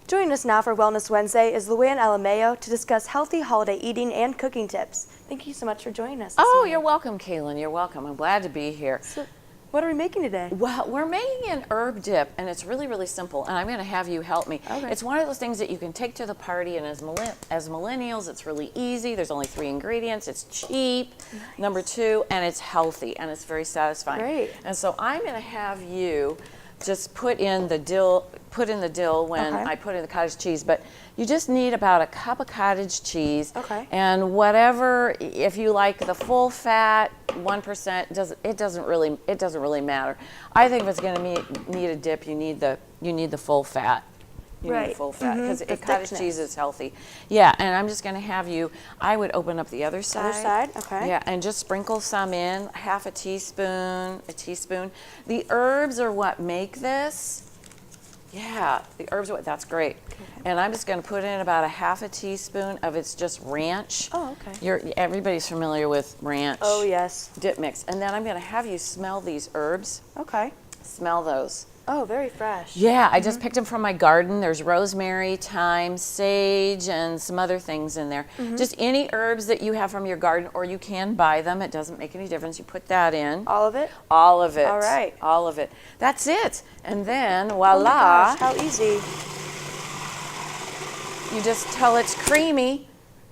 Joining us now for Wellness Wednesday is Luann Alameo to discuss healthy holiday eating and cooking tips. Thank you so much for joining us. Oh, you're welcome, Kaylin. You're welcome. I'm glad to be here. So, what are we making today? Well, we're making an herb dip, and it's really, really simple, and I'm going to have you help me. Okay. It's one of those things that you can take to the party, and as millennials, it's really easy. There's only 3 ingredients. It's cheap, Nice. number 2, and it's healthy, and it's very satisfying. Great. And so I'm going to have you just put in the dill when Okay. I put in the cottage cheese, but you just need about a cup of cottage cheese. Okay. And whatever, if you like the full fat, 1%, it doesn't really matter. I think if it's going to need a dip, you need the full fat. You need Right. the full fat because The cottage thickness. cheese is healthy. Yeah, and I'm just going to have you. I would open up the other side. Other side, okay. Yeah, and just sprinkle some in, half a teaspoon, a teaspoon. The herbs are what make this. Yeah, the herbs are what, that's great. Okay. And I'm just going to put in about a half a teaspoon of it's just ranch. Oh, okay. Everybody's familiar with ranch. Oh, yes. Dip mix. And then I'm going to have you smell these herbs. Okay. Smell those. Oh, very fresh. Yeah, I just picked them from my garden. There's rosemary, thyme, sage, and some other things in there. Just any herbs that you have from your garden, or you can buy them. It doesn't make any difference. You put that in. All of it? All of it. All right. All of it. That's it. And then, Oh voila. my gosh, how easy. You just tell it's creamy,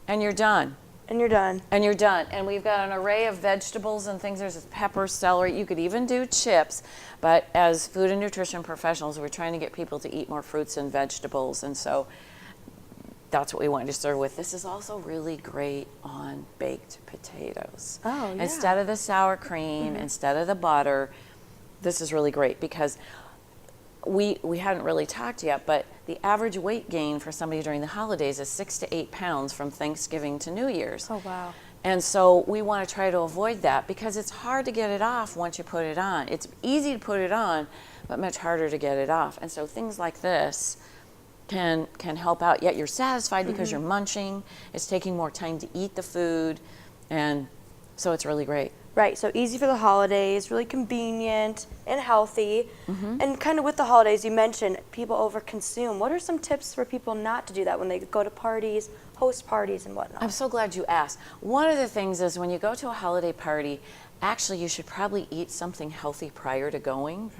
and you're done. And you're done. And you're done. And we've got an array of vegetables and things. There's pepper, celery. You could even do chips. But as food and nutrition professionals, we're trying to get people to eat more fruits and vegetables. And so that's what we wanted to serve with. This is also really great on baked potatoes. Oh, yeah. Instead of the sour cream, instead of the butter, this is really great because we hadn't really talked yet, but the average weight gain for somebody during the holidays is 6 to 8 pounds from Thanksgiving to New Year's. Oh, wow. And so we want to try to avoid that because it's hard to get it off once you put it on. It's easy to put it on, but much harder to get it off. And so things like this can help out, yet you're satisfied because you're munching. It's taking more time to eat the food, and so it's really great. Right, so easy for the holidays, really convenient and healthy. And kind of with the holidays, you mentioned people overconsume. What are some tips for people not to do that when they go to parties, host parties and whatnot? I'm so glad you asked. One of the things is when you go to a holiday party, actually you should probably eat something healthy prior to going.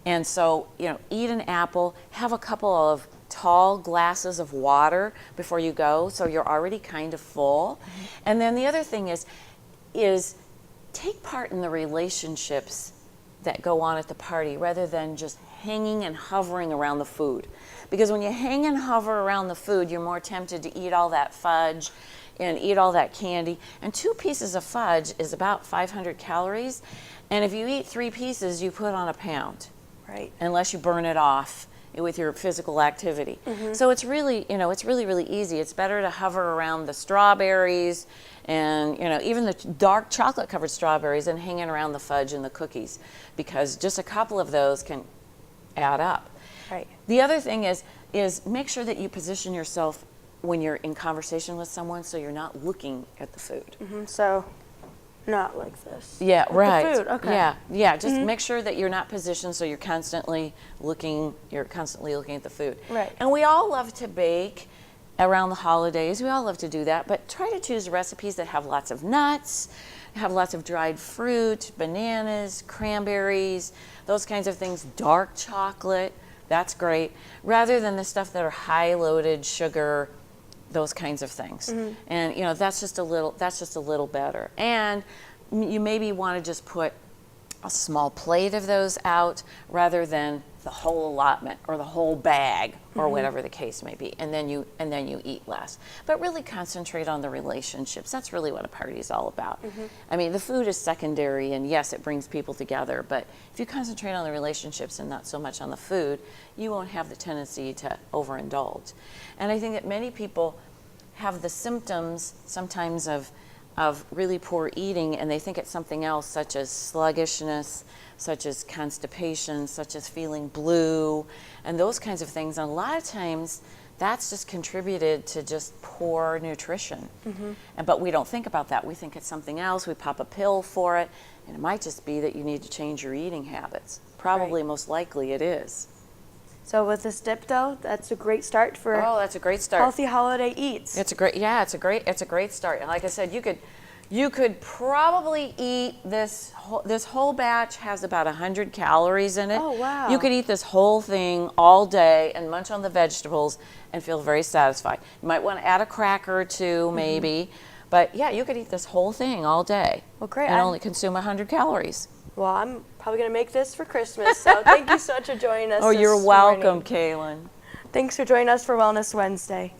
And so, eat an apple, have a couple of tall glasses of water before you go, so you're already kind of full. And then the other thing is take part in the relationships that go on at the party rather than just hanging and hovering around the food. Because when you hang and hover around the food, you're more tempted to eat all that fudge and eat all that candy. And 2 pieces of fudge is about 500 calories. And if you eat 3 pieces, you put on a pound. Right. Unless you burn it off with your physical activity. So it's really, it's really, really easy. It's better to hover around the strawberries and, even the dark chocolate covered strawberries and hanging around the fudge and the cookies, because just a couple of those can add up. Right. The other thing is make sure that you position yourself when you're in conversation with someone so you're not looking at the food. So, not like this. Yeah, With right. The food. Okay. Yeah. Just make sure that you're not positioned so you're constantly looking at the food. Right. And we all love to bake around the holidays. We all love to do that, but try to choose recipes that have lots of nuts, have lots of dried fruit, bananas, cranberries, those kinds of things. Dark chocolate, that's great, rather than the stuff that are high loaded sugar, those kinds of things. And that's just a little better. And you maybe want to just put a small plate of those out rather than the whole allotment or the whole bag or whatever the case may be. And then you eat less. But really concentrate on the relationships. That's really what a party is all about. I mean, the food is secondary, and yes, it brings people together, but if you concentrate on the relationships and not so much on the food, you won't have the tendency to overindulge. And I think that many people have the symptoms sometimes of really poor eating, and they think it's something else, such as sluggishness, such as constipation, such as feeling blue, and those kinds of things. And a lot of times that's just contributed to just poor nutrition. But we don't think about that. We think it's something else. We pop a pill for it, and it might just be that you need to change your eating habits. Probably, most likely it is. So with this dip though, that's a great start for Oh, that's a great start. healthy holiday eats. It's a great start. And like I said, you could probably eat this whole batch has about 100 calories in it. Oh, wow. You could eat this whole thing all day and munch on the vegetables and feel very satisfied. You might want to add a cracker or two maybe, but yeah, you could eat this whole thing all day. Well, great. And only consume 100 calories. Well, I'm probably going to make this for Christmas, so thank you so much for joining us Oh, this welcome, morning. Kaylin. Thanks for joining us for Wellness Wednesday.